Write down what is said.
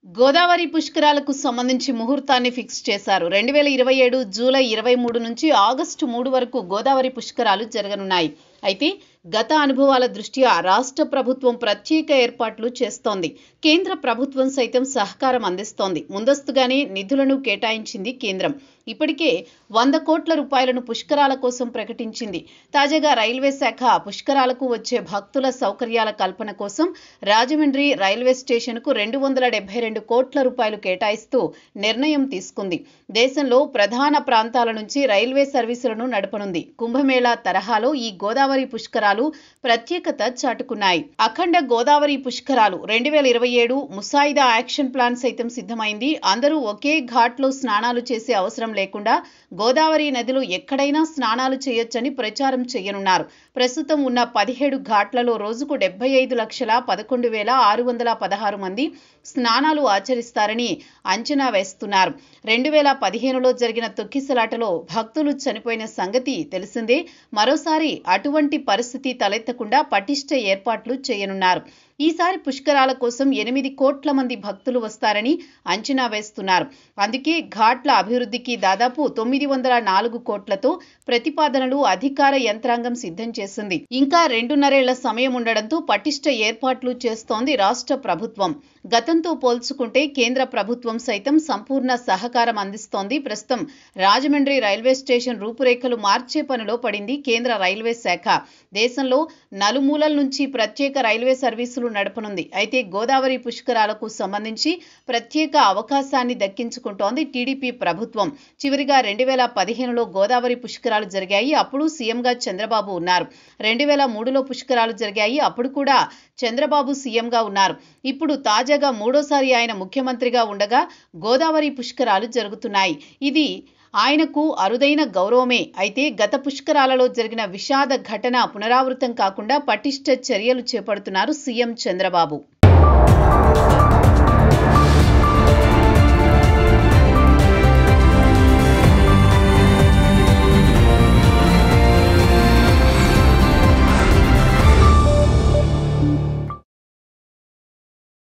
గోదావరి పుష్కరాలకు సంబంధించి ముహూర్తాన్ని ఫిక్స్ చేశారు. 2027 జూలై 23 నుంచి ఆగస్టు 3 వరకు గోదావరి పుష్కరాలు జరగనున్నాయి. అయితే గత అనుభవాల దృష్ట్యా రాష్ట్ర ప్రభుత్వం ప్రత్యేక ఏర్పాట్లు చేస్తోంది. కేంద్ర ప్రభుత్వం సైతం సహకారం అందిస్తోంది. ముందస్తుగానే నిధులను కేటాయించింది కేంద్రం. ఇప్పటికే 100 కోట్ల రూపాయలను పుష్కరాల కోసం ప్రకటించింది. తాజాగా రైల్వే శాఖ పుష్కరాలకు వచ్చే భక్తుల సౌకర్యాల కల్పన కోసం రాజమండ్రి రైల్వే స్టేషన్కు 272 కోట్ల రూపాయలు కేటాయిస్తూ నిర్ణయం తీసుకుంది. దేశంలో ప్రధాన ప్రాంతాల నుంచి రైల్వే సర్వీసులను నడపనుంది. కుంభమేళా తరహాలో ఈ గోదావరి పుష్కరాలు ప్రత్యేకత చాటుకున్నాయి. అఖండ గోదావరి పుష్కరాలు 2027 ముసాయిదా యాక్షన్ ప్లాన్ సైతం సిద్ధమైంది. అందరూ ఒకే ఘాట్లో స్నానాలు చేసే అవసరం లేకుండా గోదావరి నదిలో ఎక్కడైనా స్నానాలు చేయొచ్చని ప్రచారం చేయనున్నారు. ప్రస్తుతం ఉన్న 17 ఘాట్లలో రోజుకు 75,11,616 మంది స్నానాలు ఆచరిస్తారని అంచనా వేస్తున్నారు. 2015లో జరిగిన తొక్కిసలాటలో భక్తులు చనిపోయిన సంగతి తెలిసిందే. మరోసారి అటువంటి పరిస్థితి తలెత్తకుండా పటిష్ట ఏర్పాట్లు చేయనున్నారు. ఈసారి పుష్కరాల కోసం 8 కోట్ల మంది భక్తులు వస్తారని అంచనా వేస్తున్నారు. అందుకే ఘాట్ల అభివృద్ధికి దాదాపు 904 కోట్లతో ప్రతిపాదనలు అధికార యంత్రాంగం సిద్ధం చేసింది. ఇంకా 2.5 ఏళ్ల సమయం ఉండడంతో పటిష్ట ఏర్పాట్లు చేస్తోంది రాష్ట్ర ప్రభుత్వం. గతంతో పోల్చుకుంటే కేంద్ర ప్రభుత్వం సైతం సంపూర్ణ సహకారం అందిస్తోంది. ప్రస్తుతం రాజమండ్రి రైల్వే స్టేషన్ రూపురేఖలు మార్చే పనిలో పడింది కేంద్ర రైల్వే శాఖ. దేశంలో నలుమూలల నుంచి ప్రత్యేక రైల్వే సర్వీసులు నడపనుంది. అయితే గోదావరి పుష్కరాలకు సంబంధించి ప్రత్యేక అవకాశాన్ని దక్కించుకుంటోంది టీడీపీ ప్రభుత్వం. చివరిగా 2015లో గోదావరి పుష్కరాలు జరిగాయి. అప్పుడు సీఎంగా చంద్రబాబు ఉన్నారు. 2003లో పుష్కరాలు జరిగాయి. అప్పుడు కూడా చంద్రబాబు సీఎంగా ఉన్నారు. ఇప్పుడు తాజాగా మూడోసారి ఆయన ముఖ్యమంత్రిగా ఉండగా గోదావరి పుష్కరాలు జరుగుతున్నాయి. ఇది ఆయనకు అరుదైన గౌరవమే. అయితే గత పుష్కరాలలో జరిగిన విషాద ఘటన పునరావృతం కాకుండా పటిష్ట చర్యలు చేపడుతున్నారు సీఎం చంద్రబాబు.